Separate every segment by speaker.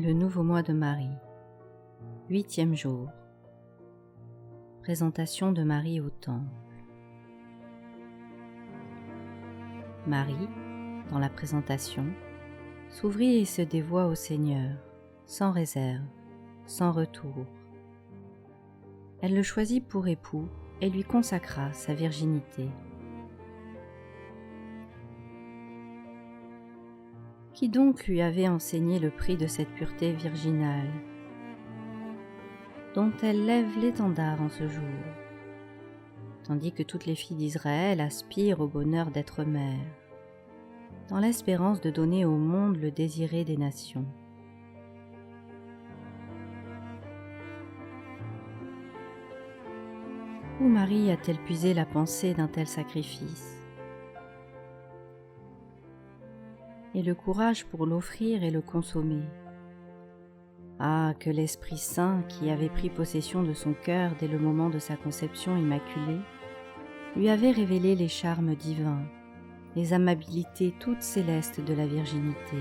Speaker 1: Le nouveau mois de Marie. 8e jour. Présentation de Marie au temple. Marie, dans la présentation, s'ouvrit et se dévoua au Seigneur, sans réserve, sans retour. Elle le choisit pour époux et lui consacra sa virginité. Qui donc lui avait enseigné le prix de cette pureté virginale, dont elle lève l'étendard en ce jour, tandis que toutes les filles d'Israël aspirent au bonheur d'être mères, dans l'espérance de donner au monde le désiré des nations. Où Marie a-t-elle puisé la pensée d'un tel sacrifice et le courage pour l'offrir et le consommer? Ah, que l'Esprit Saint, qui avait pris possession de son cœur dès le moment de sa conception immaculée, lui avait révélé les charmes divins, les amabilités toutes célestes de la virginité.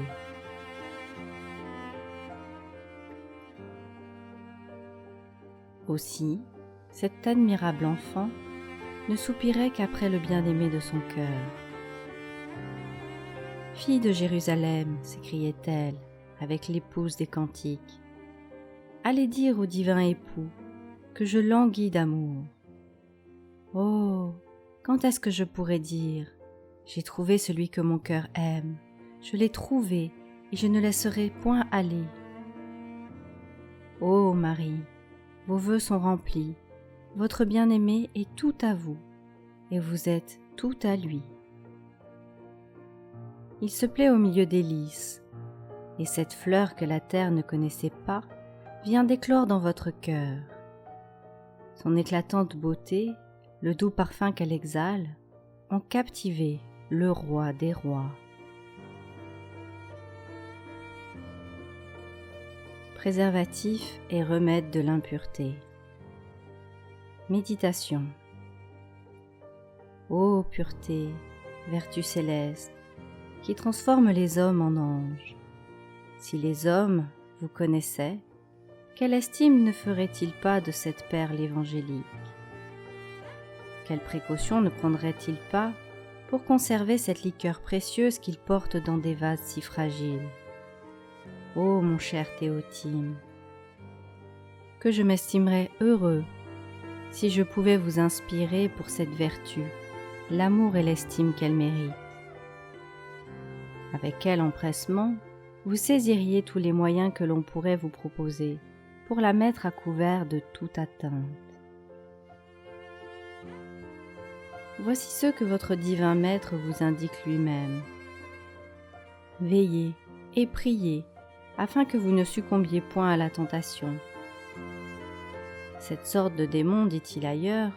Speaker 1: Aussi, cet admirable enfant ne soupirait qu'après le bien-aimé de son cœur. « Fille de Jérusalem » s'écriait-elle avec l'épouse des cantiques, « allez dire au divin époux que je languis d'amour. Oh, quand est-ce que je pourrais dire « J'ai trouvé celui que mon cœur aime, je l'ai trouvé et je ne laisserai point aller. » Ô Marie, vos vœux sont remplis, votre bien-aimé est tout à vous, et vous êtes tout à lui. Il se plaît au milieu des lys, et cette fleur que la terre ne connaissait pas vient d'éclore dans votre cœur. Son éclatante beauté, le doux parfum qu'elle exhale, ont captivé le roi des rois. Préservatif et remède de l'impureté. Méditation. Ô pureté, vertu céleste, qui transforme les hommes en anges, si les hommes vous connaissaient, quelle estime ne feraient-ils pas de cette perle évangélique? Quelles précautions ne prendraient-ils pas pour conserver cette liqueur précieuse qu'ils portent dans des vases si fragiles? Ô mon cher Théotime, que je m'estimerais heureux si je pouvais vous inspirer pour cette vertu l'amour et l'estime qu'elle mérite. Avec quel empressement vous saisiriez tous les moyens que l'on pourrait vous proposer pour la mettre à couvert de toute atteinte. Voici ceux que votre divin Maître vous indique lui-même. Veillez et priez afin que vous ne succombiez point à la tentation. Cette sorte de démon, dit-il ailleurs,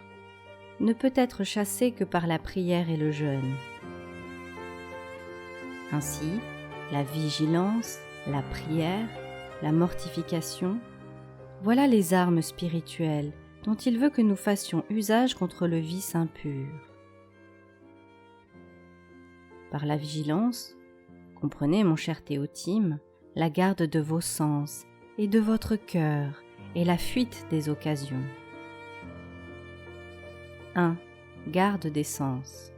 Speaker 1: ne peut être chassée que par la prière et le jeûne. Ainsi, la vigilance, la prière, la mortification, voilà les armes spirituelles dont il veut que nous fassions usage contre le vice impur. Par la vigilance, comprenez, mon cher Théotime, la garde de vos sens et de votre cœur et la fuite des occasions. 1. Garde des sens.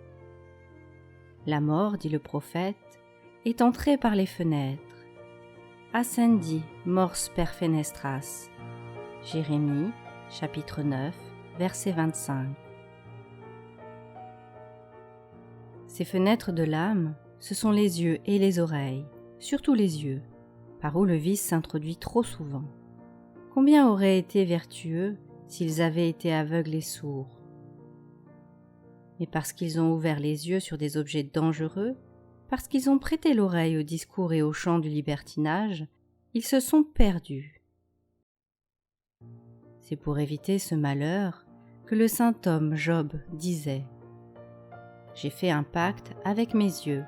Speaker 1: La mort, dit le prophète, est entrée par les fenêtres. Ascendi mors per fenestras. Jérémie, chapitre 9, verset 25. Ces fenêtres de l'âme, ce sont les yeux et les oreilles, surtout les yeux, par où le vice s'introduit trop souvent. Combien auraient été vertueux s'ils avaient été aveugles et sourds? Mais parce qu'ils ont ouvert les yeux sur des objets dangereux, parce qu'ils ont prêté l'oreille au discours et au chant du libertinage, ils se sont perdus. C'est pour éviter ce malheur que le saint homme Job disait « J'ai fait un pacte avec mes yeux,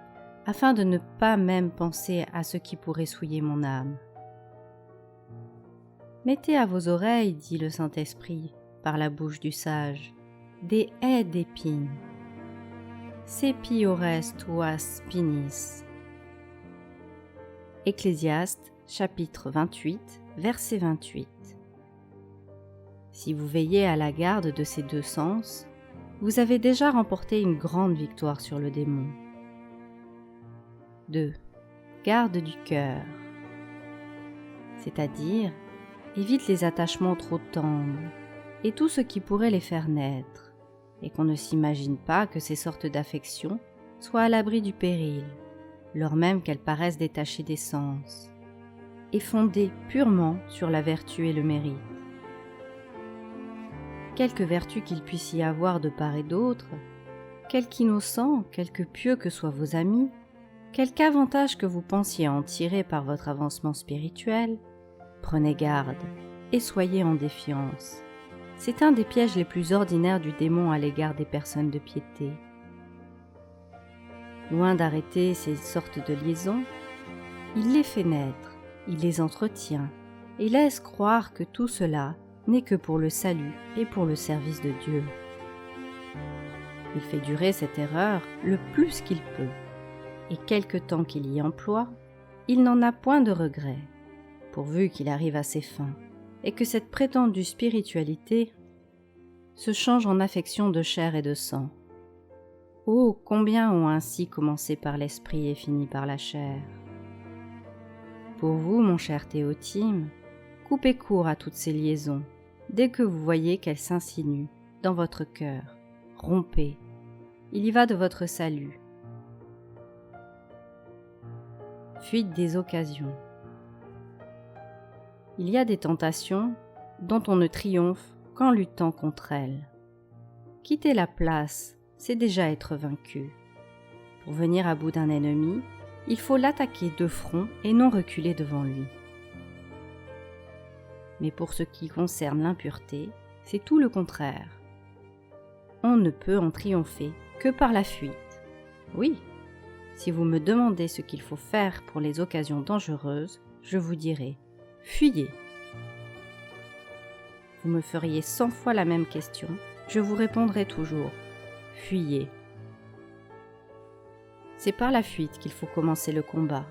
Speaker 1: afin de ne pas même penser à ce qui pourrait souiller mon âme. » Mettez à vos oreilles, dit le Saint-Esprit, par la bouche du sage, des haies d'épines. Sepi ores tuas spinis. Ecclésiaste, chapitre 28, verset 28. Si vous veillez à la garde de ces deux sens, vous avez déjà remporté une grande victoire sur le démon. 2. Garde du cœur, c'est-à-dire évite les attachements trop tendres et tout ce qui pourrait les faire naître, et qu'on ne s'imagine pas que ces sortes d'affections soient à l'abri du péril, lors même qu'elles paraissent détachées des sens, et fondées purement sur la vertu et le mérite. Quelque vertu qu'il puisse y avoir de part et d'autre, quelque innocent, quelque pieux que soient vos amis, quelque avantage que vous pensiez en tirer par votre avancement spirituel, prenez garde et soyez en défiance. C'est un des pièges les plus ordinaires du démon à l'égard des personnes de piété. Loin d'arrêter ces sortes de liaisons, il les fait naître, il les entretient et laisse croire que tout cela n'est que pour le salut et pour le service de Dieu. Il fait durer cette erreur le plus qu'il peut, et quelque temps qu'il y emploie, il n'en a point de regret, pourvu qu'il arrive à ses fins, et que cette prétendue spiritualité se change en affection de chair et de sang. Oh, combien ont ainsi commencé par l'esprit et fini par la chair. Pour vous, mon cher Théotime, coupez court à toutes ces liaisons, dès que vous voyez qu'elles s'insinuent dans votre cœur. Rompez, il y va de votre salut. Fuite des occasions. Il y a des tentations dont on ne triomphe qu'en luttant contre elles. Quitter la place, c'est déjà être vaincu. Pour venir à bout d'un ennemi, il faut l'attaquer de front et non reculer devant lui. Mais pour ce qui concerne l'impureté, c'est tout le contraire. On ne peut en triompher que par la fuite. Oui, si vous me demandez ce qu'il faut faire pour les occasions dangereuses, je vous dirai « fuyez ». Vous me feriez 100 fois la même question, je vous répondrai toujours « fuyez ». C'est par la fuite qu'il faut commencer le combat,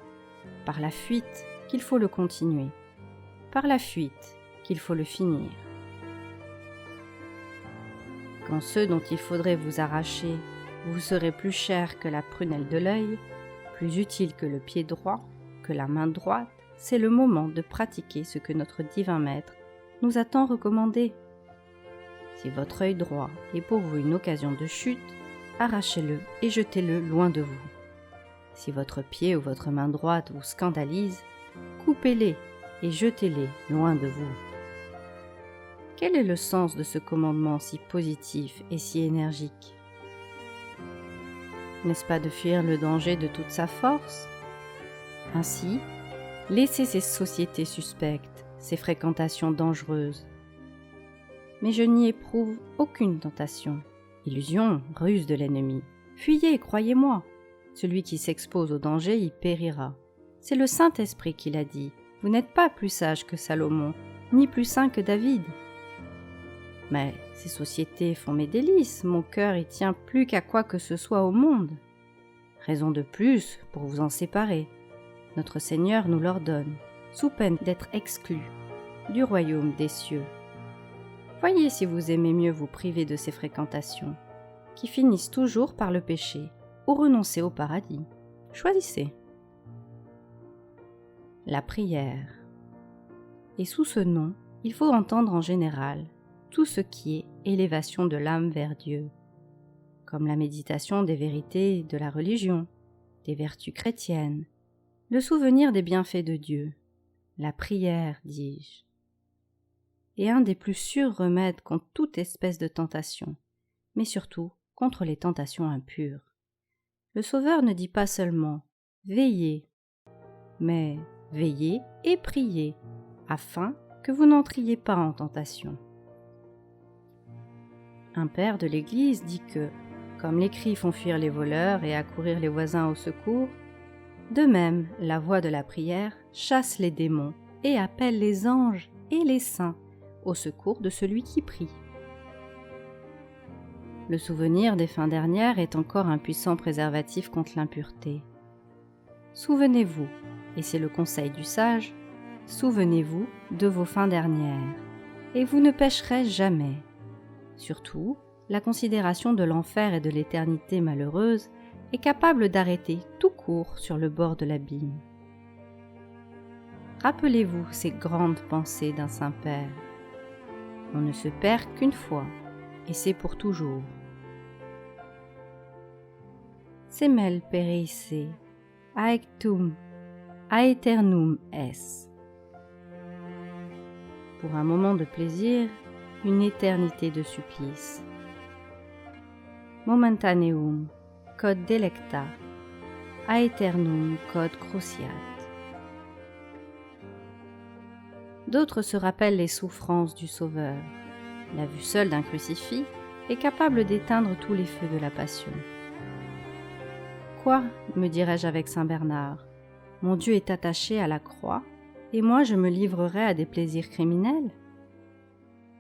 Speaker 1: par la fuite qu'il faut le continuer, par la fuite qu'il faut le finir. Quand ceux dont il faudrait vous arracher vous seraient plus chers que la prunelle de l'œil, plus utiles que le pied droit, que la main droite, c'est le moment de pratiquer ce que notre divin maître nous a tant recommandé. Si votre œil droit est pour vous une occasion de chute, arrachez-le et jetez-le loin de vous. Si votre pied ou votre main droite vous scandalise, coupez-les et jetez-les loin de vous. Quel est le sens de ce commandement si positif et si énergique? N'est-ce pas de fuir le danger de toute sa force? Ainsi, laissez ces sociétés suspectes, ces fréquentations dangereuses. Mais je n'y éprouve aucune tentation. Illusion, ruse de l'ennemi. Fuyez, croyez-moi. Celui qui s'expose au danger y périra. C'est le Saint-Esprit qui l'a dit. Vous n'êtes pas plus sage que Salomon, ni plus saint que David. Mais ces sociétés font mes délices, mon cœur y tient plus qu'à quoi que ce soit au monde. Raison de plus pour vous en séparer. Notre Seigneur nous l'ordonne, sous peine d'être exclus du royaume des cieux. Voyez si vous aimez mieux vous priver de ces fréquentations, qui finissent toujours par le péché, ou renoncer au paradis. Choisissez. La prière. Et sous ce nom, il faut entendre en général tout ce qui est élévation de l'âme vers Dieu, comme la méditation des vérités de la religion, des vertus chrétiennes, le souvenir des bienfaits de Dieu, la prière, dis-je, et un des plus sûrs remèdes contre toute espèce de tentation, mais surtout contre les tentations impures. Le Sauveur ne dit pas seulement « veillez », mais « veillez et priez », afin que vous n'entriez pas en tentation. Un père de l'Église dit que, comme les cris font fuir les voleurs et accourir les voisins au secours, de même la voix de la prière chasse les démons et appelle les anges et les saints au secours de celui qui prie. Le souvenir des fins dernières est encore un puissant préservatif contre l'impureté. Souvenez-vous, et c'est le conseil du sage, souvenez-vous de vos fins dernières, et vous ne pécherez jamais. Surtout, la considération de l'enfer et de l'éternité malheureuse est capable d'arrêter tout court sur le bord de l'abîme. Rappelez-vous ces grandes pensées d'un Saint-Père. On ne se perd qu'une fois, et c'est pour toujours. Semel perisse, aectum, aeternum es. Pour un moment de plaisir, une éternité de supplice. Momentaneum, quod delecta, aeternum quod cruciat. D'autres se rappellent les souffrances du Sauveur. La vue seule d'un crucifix est capable d'éteindre tous les feux de la passion. Quoi, me dirais-je avec saint Bernard, mon Dieu est attaché à la croix, et moi je me livrerai à des plaisirs criminels?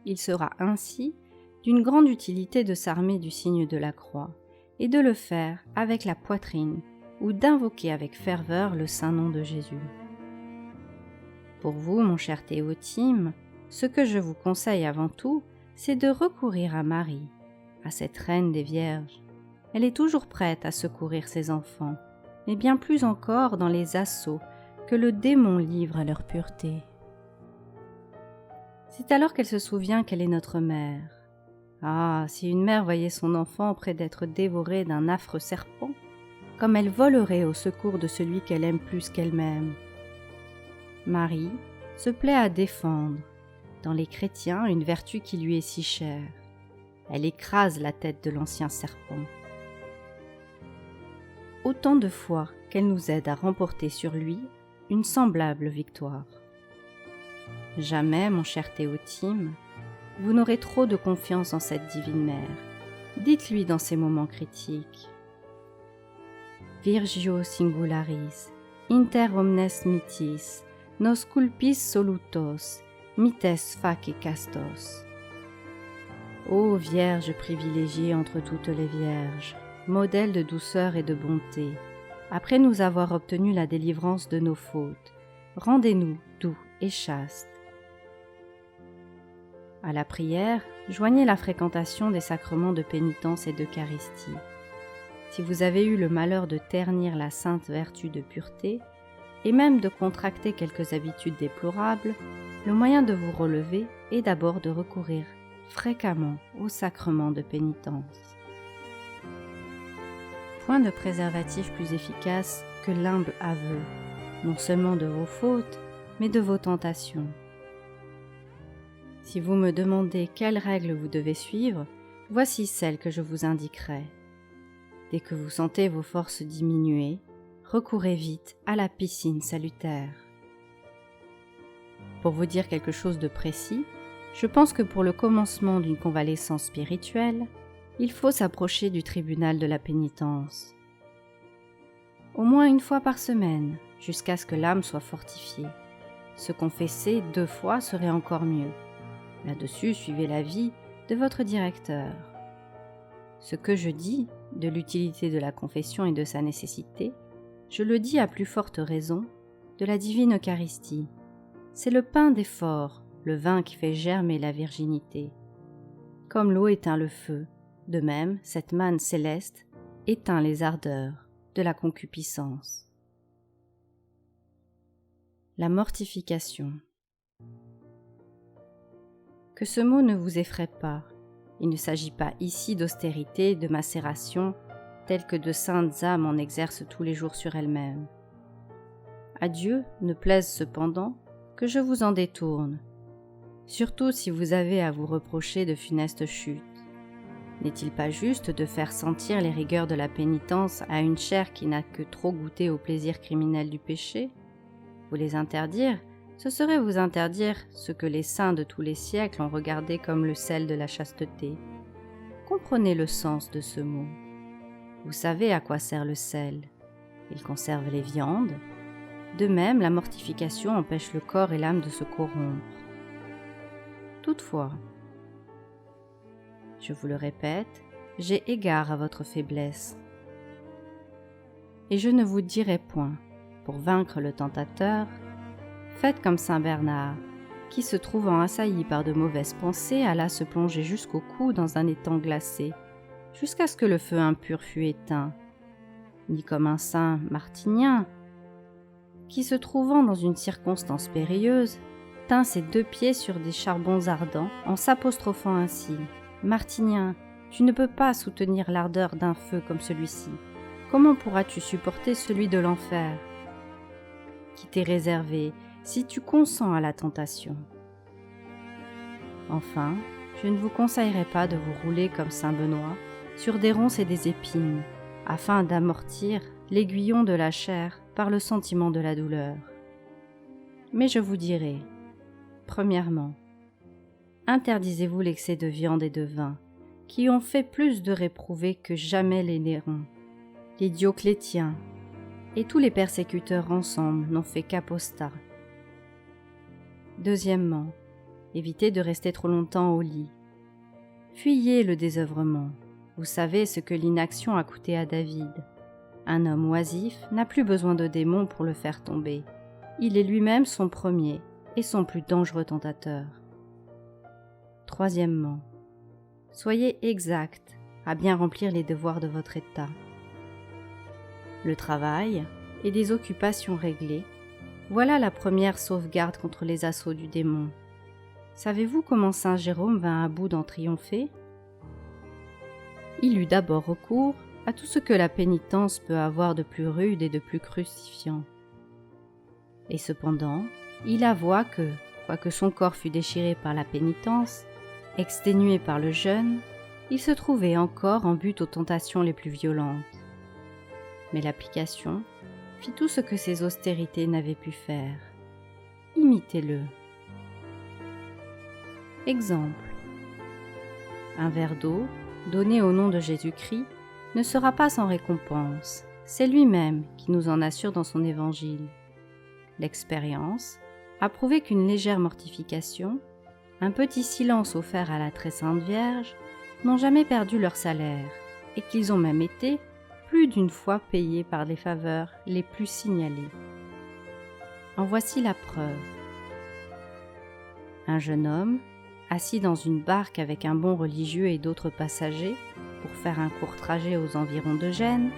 Speaker 1: Il sera ainsi d'une grande utilité de s'armer du signe de la croix, et de le faire avec la poitrine, ou d'invoquer avec ferveur le saint nom de Jésus. Pour vous, mon cher Théotime, ce que je vous conseille avant tout, c'est de recourir à Marie, à cette reine des vierges. Elle est toujours prête à secourir ses enfants, mais bien plus encore dans les assauts que le démon livre à leur pureté. C'est alors qu'elle se souvient qu'elle est notre mère. Ah, si une mère voyait son enfant près d'être dévoré d'un affreux serpent, comme elle volerait au secours de celui qu'elle aime plus qu'elle-même. Marie se plaît à défendre, dans les chrétiens, une vertu qui lui est si chère. Elle écrase la tête de l'ancien serpent. Autant de fois qu'elle nous aide à remporter sur lui une semblable victoire. Jamais, mon cher Théotime, vous n'aurez trop de confiance en cette divine mère. Dites-lui dans ces moments critiques. Virgio singularis, inter omnes mitis, nos culpis solutos, mites face castos. Ô Vierge privilégiée entre toutes les vierges, modèle de douceur et de bonté, après nous avoir obtenu la délivrance de nos fautes, rendez-nous doux et chastes. À la prière, joignez la fréquentation des sacrements de pénitence et d'Eucharistie. Si vous avez eu le malheur de ternir la sainte vertu de pureté, et même de contracter quelques habitudes déplorables, le moyen de vous relever est d'abord de recourir fréquemment au sacrement de pénitence. Point de préservatif plus efficace que l'humble aveu, non seulement de vos fautes, mais de vos tentations. Si vous me demandez quelles règles vous devez suivre, voici celles que je vous indiquerai. Dès que vous sentez vos forces diminuer, recourez vite à la piscine salutaire. Pour vous dire quelque chose de précis, je pense que pour le commencement d'une convalescence spirituelle, il faut s'approcher du tribunal de la pénitence. Au moins une fois par semaine, jusqu'à ce que l'âme soit fortifiée. Se confesser 2 fois serait encore mieux. Là-dessus, suivez l'avis de votre directeur. Ce que je dis de l'utilité de la confession et de sa nécessité, je le dis à plus forte raison de la divine Eucharistie. C'est le pain des forts, le vin qui fait germer la virginité. Comme l'eau éteint le feu, de même, cette manne céleste éteint les ardeurs de la concupiscence. La mortification. Que ce mot ne vous effraie pas. Il ne s'agit pas ici d'austérité, de macération, telle que de saintes âmes en exercent tous les jours sur elles-mêmes. À Dieu ne plaise cependant que je vous en détourne, surtout si vous avez à vous reprocher de funestes chutes. N'est-il pas juste de faire sentir les rigueurs de la pénitence à une chair qui n'a que trop goûté au plaisir criminel du péché? Vous les interdire, ce serait vous interdire ce que les saints de tous les siècles ont regardé comme le sel de la chasteté. Comprenez le sens de ce mot. Vous savez à quoi sert le sel. Il conserve les viandes. De même, la mortification empêche le corps et l'âme de se corrompre. Toutefois, je vous le répète, j'ai égard à votre faiblesse. Et je ne vous dirai point, pour vaincre le tentateur, Faites comme saint Bernard, qui se trouvant assailli par de mauvaises pensées alla se plonger jusqu'au cou dans un étang glacé, jusqu'à ce que le feu impur fût éteint. Ni comme un saint Martinien, qui se trouvant dans une circonstance périlleuse, tint ses 2 pieds sur des charbons ardents en s'apostrophant ainsi. « Martinien, tu ne peux pas soutenir l'ardeur d'un feu comme celui-ci. Comment pourras-tu supporter celui de l'enfer, qui t'est réservé si tu consens à la tentation? Enfin, je ne vous conseillerais pas de vous rouler comme saint Benoît sur des ronces et des épines, afin d'amortir l'aiguillon de la chair par le sentiment de la douleur. Mais je vous dirai, premièrement, interdisez-vous l'excès de viande et de vin, qui ont fait plus de réprouvés que jamais les Nérons, les Dioclétiens, et tous les persécuteurs ensemble n'ont fait qu'apostat. Deuxièmement, évitez de rester trop longtemps au lit. Fuyez le désœuvrement. Vous savez ce que l'inaction a coûté à David. Un homme oisif n'a plus besoin de démons pour le faire tomber. Il est lui-même son premier et son plus dangereux tentateur. Troisièmement, soyez exact à bien remplir les devoirs de votre état. Le travail et des occupations réglées, voilà la première sauvegarde contre les assauts du démon. Savez-vous comment saint Jérôme vint à bout d'en triompher? Il eut d'abord recours à tout ce que la pénitence peut avoir de plus rude et de plus crucifiant. Et cependant, il avoua que, quoique son corps fût déchiré par la pénitence, exténué par le jeûne, il se trouvait encore en butte aux tentations les plus violentes. Mais l'application fit tout ce que ses austérités n'avaient pu faire. Imitez-le. Exemple. Un verre d'eau, donné au nom de Jésus-Christ, ne sera pas sans récompense. C'est lui-même qui nous en assure dans son évangile. L'expérience a prouvé qu'une légère mortification, un petit silence offert à la très sainte Vierge, n'ont jamais perdu leur salaire, et qu'ils ont même été plus d'une fois payés par les faveurs les plus signalées. En voici la preuve. Un jeune homme, assis dans une barque avec un bon religieux et d'autres passagers, pour faire un court trajet aux environs de Gênes,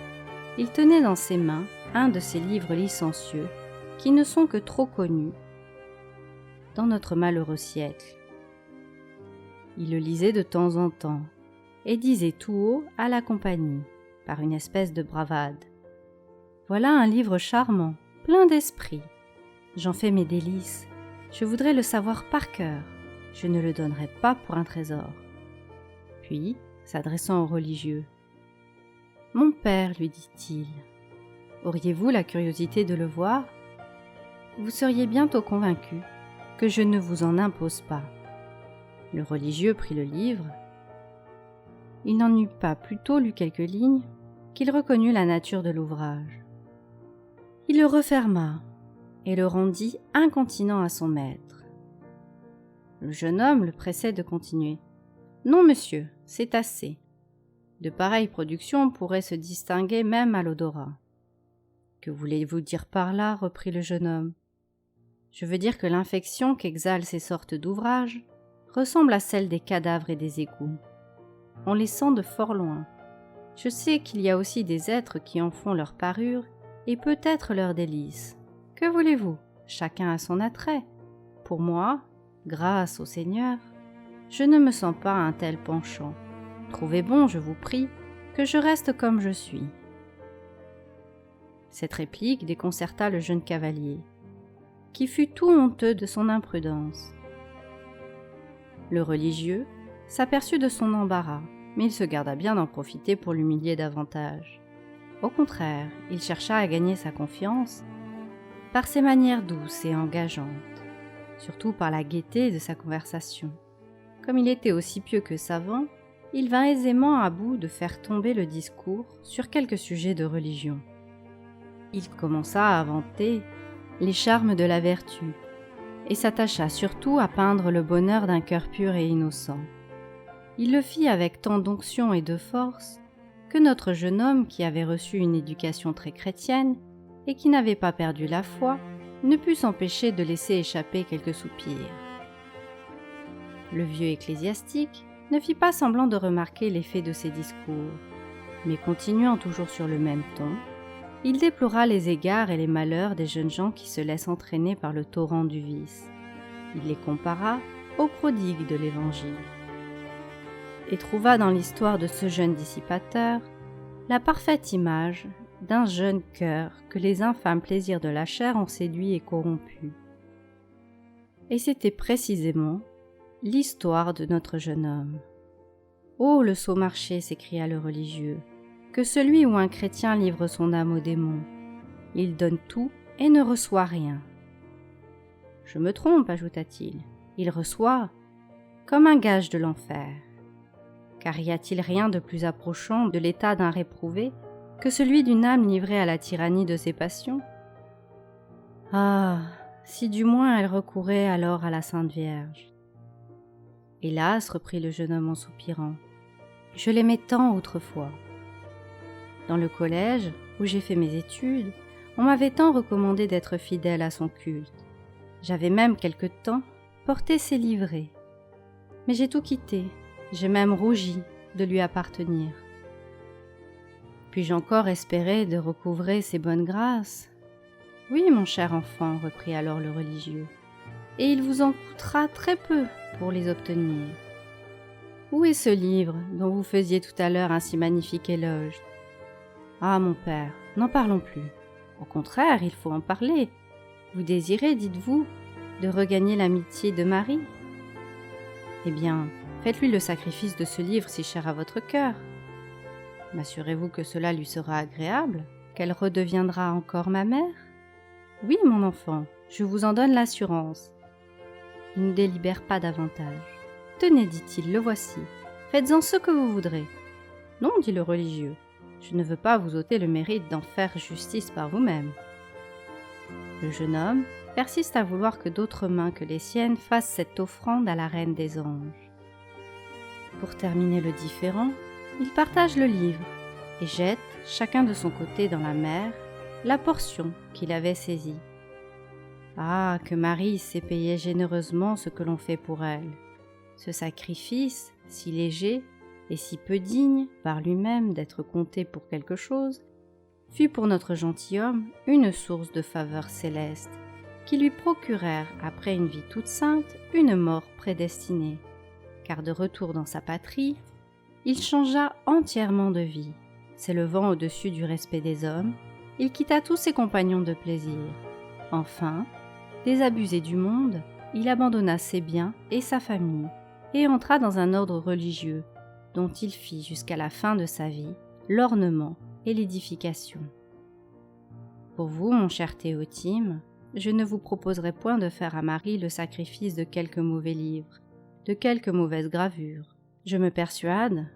Speaker 1: il tenait dans ses mains un de ces livres licencieux qui ne sont que trop connus dans notre malheureux siècle. Il le lisait de temps en temps et disait tout haut à la compagnie, par une espèce de bravade: « Voilà un livre charmant, plein d'esprit. J'en fais mes délices. Je voudrais le savoir par cœur. Je ne le donnerai pas pour un trésor. » Puis, s'adressant au religieux, « Mon père, lui dit-il, auriez-vous la curiosité de le voir? Vous seriez bientôt convaincu que je ne vous en impose pas. » Le religieux prit le livre. Il n'en eut pas plutôt lu quelques lignes qu'il reconnut la nature de l'ouvrage. Il le referma et le rendit incontinent à son maître. Le jeune homme le pressait de continuer. « Non, monsieur, c'est assez. De pareilles productions pourraient se distinguer même à l'odorat. »« Que voulez-vous dire par là ?» reprit le jeune homme. « Je veux dire que l'infection qu'exhalent ces sortes d'ouvrages ressemble à celle des cadavres et des égouts. On les sent de fort loin. Je sais qu'il y a aussi des êtres qui en font leur parure et peut-être leur délice. Que voulez-vous? Chacun a son attrait. Pour moi, grâce au Seigneur, je ne me sens pas un tel penchant. Trouvez bon, je vous prie, que je reste comme je suis. » Cette réplique déconcerta le jeune cavalier, qui fut tout honteux de son imprudence. Le religieux s'aperçut de son embarras, mais il se garda bien d'en profiter pour l'humilier davantage. Au contraire, il chercha à gagner sa confiance par ses manières douces et engageantes, surtout par la gaieté de sa conversation. Comme il était aussi pieux que savant, il vint aisément à bout de faire tomber le discours sur quelques sujets de religion. Il commença à vanter les charmes de la vertu et s'attacha surtout à peindre le bonheur d'un cœur pur et innocent. Il le fit avec tant d'onction et de force que notre jeune homme, qui avait reçu une éducation très chrétienne et qui n'avait pas perdu la foi, ne put s'empêcher de laisser échapper quelques soupirs. Le vieux ecclésiastique ne fit pas semblant de remarquer l'effet de ces discours, mais continuant toujours sur le même ton, il déplora les égards et les malheurs des jeunes gens qui se laissent entraîner par le torrent du vice. Il les compara aux prodigues de l'Évangile et trouva dans l'histoire de ce jeune dissipateur la parfaite image d'un jeune cœur que les infâmes plaisirs de la chair ont séduit et corrompu. Et c'était précisément l'histoire de notre jeune homme. « Oh, le sot marché !» s'écria le religieux, « que celui où un chrétien livre son âme au démon. Il donne tout et ne reçoit rien. » « Je me trompe, ajouta-t-il, il reçoit comme un gage de l'enfer. Car y a-t-il rien de plus approchant de l'état d'un réprouvé que celui d'une âme livrée à la tyrannie de ses passions ? Ah, si du moins elle recourait alors à la Sainte Vierge. » « Hélas, reprit le jeune homme en soupirant, je l'aimais tant autrefois. Dans le collège, où j'ai fait mes études, on m'avait tant recommandé d'être fidèle à son culte. J'avais même quelque temps porté ses livrées. Mais j'ai tout quitté, j'ai même rougi de lui appartenir. Puis-je encore espérer de recouvrer ses bonnes grâces ? Oui, mon cher enfant, reprit alors le religieux, et il vous en coûtera très peu pour les obtenir. Où est ce livre dont vous faisiez tout à l'heure un si magnifique éloge ? Ah, mon père, n'en parlons plus. Au contraire, il faut en parler. Vous désirez, dites-vous, de regagner l'amitié de Marie ? Eh bien, faites-lui le sacrifice de ce livre si cher à votre cœur. M'assurez-vous que cela lui sera agréable, qu'elle redeviendra encore ma mère ? Oui, mon enfant, je vous en donne l'assurance. Il ne délibère pas davantage. Tenez, dit-il, le voici. Faites-en ce que vous voudrez. Non, dit le religieux, je ne veux pas vous ôter le mérite d'en faire justice par vous-même. Le jeune homme persiste à vouloir que d'autres mains que les siennes fassent cette offrande à la reine des anges. Pour terminer le différend, il partage le livre et jette, chacun de son côté dans la mer, la portion qu'il avait saisie. Ah, que Marie sait payer généreusement ce que l'on fait pour elle. Ce sacrifice, si léger et si peu digne par lui-même d'être compté pour quelque chose, fut pour notre gentilhomme une source de faveurs célestes qui lui procurèrent, après une vie toute sainte, une mort prédestinée, car de retour dans sa patrie, il changea entièrement de vie. S'élevant au-dessus du respect des hommes, il quitta tous ses compagnons de plaisir. Enfin, désabusé du monde, il abandonna ses biens et sa famille, et entra dans un ordre religieux, dont il fit jusqu'à la fin de sa vie l'ornement et l'édification. Pour vous, mon cher Théotime, je ne vous proposerai point de faire à Marie le sacrifice de quelques mauvais livres, de quelques mauvaises gravures. Je me persuade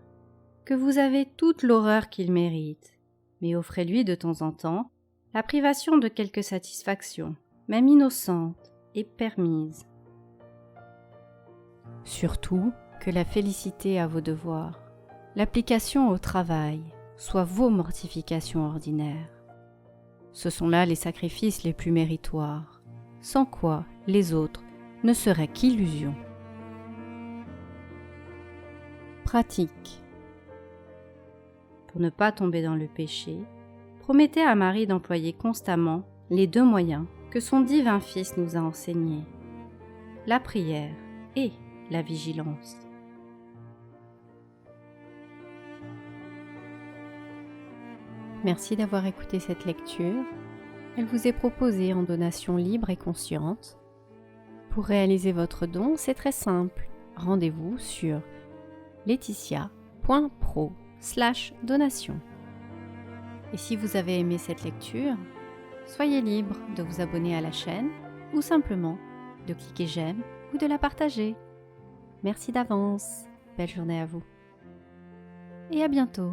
Speaker 1: que vous avez toute l'horreur qu'il mérite, mais offrez-lui de temps en temps la privation de quelques satisfactions, même innocentes et permises. Surtout que la félicité à vos devoirs, l'application au travail, soient vos mortifications ordinaires. Ce sont là les sacrifices les plus méritoires, sans quoi les autres ne seraient qu'illusions. Pratique. Pour ne pas tomber dans le péché, promettez à Marie d'employer constamment les deux moyens que son divin Fils nous a enseignés, la prière et la vigilance. Merci d'avoir écouté cette lecture. Elle vous est proposée en donation libre et consciente. Pour réaliser votre don, c'est très simple. Rendez-vous sur laetitia.pro/donation. Et si vous avez aimé cette lecture, soyez libre de vous abonner à la chaîne ou simplement de cliquer j'aime ou de la partager. Merci d'avance. Belle journée à vous. Et à bientôt.